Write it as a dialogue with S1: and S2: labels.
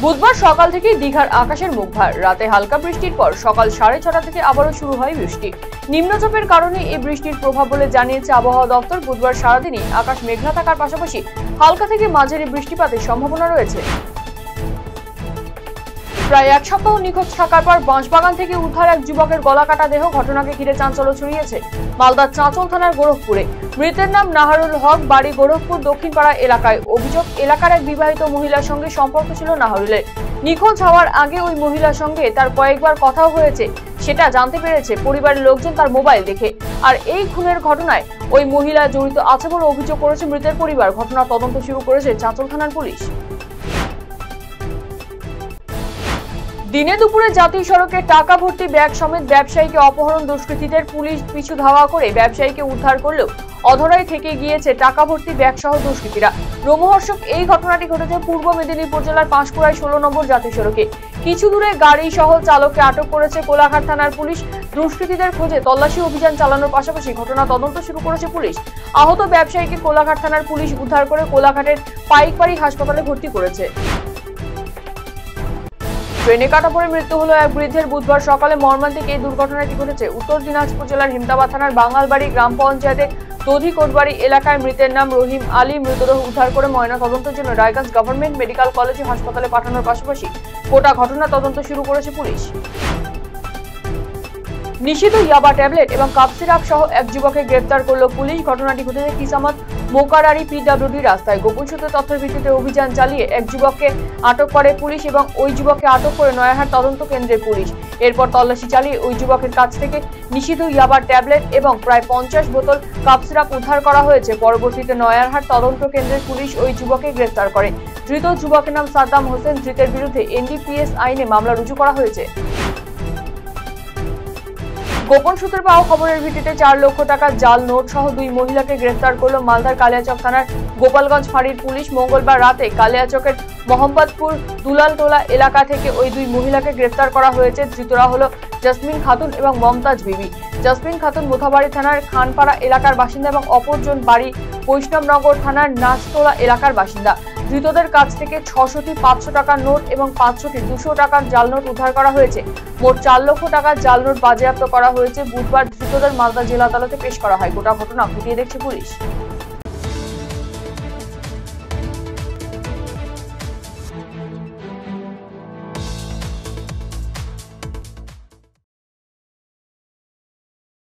S1: বুধবার সকাল থেকে দীঘার আকাশের মুখ ভার। রাতে হালকা বৃষ্টির পর সকাল 6:30 থেকে আবারও শুরু হয় বৃষ্টি। নিম্নচাপের কারণে এই বৃষ্টির প্রভাব বলে জানিয়েছে আবহাওয়া দপ্তর। বুধবার সারাদিনই আকাশ মেঘলা থাকার পাশাপাশি হালকা থেকে মাঝারি বৃষ্টিপাতের সম্ভাবনা রয়েছে। প্রায় এক সপ্তাহ নিখোঁজ থাকার পর বাঁশবাগান থেকে উদ্ধার এক যুবকের গলাকাটা দেহ। ঘটনাকে ঘিরে চাঞ্চল্য ছড়িয়েছে মালদার চাঁচল থানার গোরখপুরে। মৃতের নাম নাহারুল হক, বাড়ি গোরখপুর দক্ষিণপাড়া এলাকায়। অভিযোগ, এলাকার এক বিবাহিত মহিলার সঙ্গে সম্পর্ক ছিল নাহারুলের। নিখোঁজ হওয়ার আগে ওই মহিলার সঙ্গে তার কয়েকবার কথাও হয়েছে, সেটা জানতে পেরেছে পরিবারের লোকজন তার মোবাইল দেখে। আর এই খুনের ঘটনায় ওই মহিলা জড়িত আছে বলে অভিযোগ করেছে মৃতের পরিবার। ঘটনা তদন্ত শুরু করেছে চাঁচল থানার পুলিশ। দিনে দুপুরে জাতীয় সড়কে টাকা ভর্তি ব্যাগ সমেত ব্যবসায়ীকে অপহরণ দুষ্কৃতীদের। পুলিশ পিছু ধাওয়া করে ব্যবসায়ীকে উদ্ধার করলেও অধরাই থেকে গিয়েছে টাকা ভর্তি ব্যাগ সহ দুষ্কৃতীরা। রোমহর্ষক এই ঘটনাটি ঘটেছে পূর্ব মেদিনীপুর জেলার পাঁশকুড়ায় 16 নম্বর জাতীয় সড়কে। কিছু দূরে গাড়ি সহ চালককে আটক করেছে কোলাঘাট থানার পুলিশ। দুষ্কৃতীদের খোঁজে তল্লাশি অভিযান চালানোর পাশাপাশি ঘটনা তদন্ত শুরু করেছে পুলিশ। আহত ব্যবসায়ীকে কোলাঘাট থানার পুলিশ উদ্ধার করে কোলাঘাটের পাইকবাড়ি হাসপাতালে ভর্তি করেছে। ট্রেনে কাটা পড়ে মৃত্যু হলো এক বৃদ্ধের। বুধবার সকালে মর্মান্তিক এই দুর্ঘটনাটি ঘটেছে উত্তর দিনাজপুর জেলার হেমতাবাদ থানার বাঙালবাড়ি গ্রাম পঞ্চায়েতের দধিকোটবাড়ি এলাকায়। মৃতের নাম রহিম আলী। মৃতদেহ উদ্ধার করে ময়না তদন্তের জন্য রায়গঞ্জ গভর্নমেন্ট মেডিকেল কলেজ ও হাসপাতালে পাঠানোর পাশাপাশি গোটা ঘটনা তদন্ত শুরু করেছে পুলিশ। নিষিদ্ধ ইয়াবা ট্যাবলেট এবং কাপ সিরাপ সহ এক যুবককে গ্রেফতার করল পুলিশ। ঘটনাটি ঘটেছে কিসামত মোকারারি পিডব্লিউডি রাস্তায়। গোপন সূত্রে তথ্যের ভিত্তিতে অভিযান চালিয়ে এক যুবককে আটক করে পুলিশ এবং ওই যুবককে আটক করে নয়াহাট তদন্ত কেন্দ্রের পুলিশ। এরপর তল্লাশি চালিয়ে ওই যুবকের কাছ থেকে নিষিদ্ধ ইয়াবা ট্যাবলেট এবং প্রায় 50 বোতল কাপ সিরাপ উদ্ধার করা হয়েছে। পরবর্তীতে নয়ারহাট তদন্ত কেন্দ্রের পুলিশ ওই যুবককে গ্রেফতার করে। ধৃত যুবকের নাম সাদ্দাম হোসেন। ধৃতের বিরুদ্ধে এনডিপিএস আইনে মামলা রুজু করা হয়েছে। গোপন সূত্রে পাওয়া খবরের ভিত্তিতে 4 লক্ষ টাকার জাল নোট সহ 2 মহিলাকে গ্রেফতার করল মালদার কালিয়াচক থানার গোপালগঞ্জ ফাঁড়ির পুলিশ। মঙ্গলবার রাতে কালিয়াচকের মোহাম্মদপুর দুলালটোলা এলাকা থেকে ওই 2 মহিলাকে গ্রেফতার করা হয়েছে। ধৃতরা হলো জসমিন খাতুন এবং মমতাজ বিবি। জসমিন খাতুন মোথাবাড়ি থানার খানপাড়া এলাকার বাসিন্দা এবং অপরজন বাড়ি বৈষ্ণবনগর থানার নাচতলা এলাকার বাসিন্দা। ধৃতদের কাছ থেকে 600টি 500 টাকার নোট এবং 500টি 200 টাকার জাল নোট উদ্ধার করা হয়েছে। মোট 4 লক্ষ টাকার জাল নোট বাজেয়াপ্ত করা হয়েছে। বুধবার ধৃতদের মালদা জেলা আদালতে পেশ করা হয়। গোটা ঘটনা খতিয়ে দেখছে পুলিশ।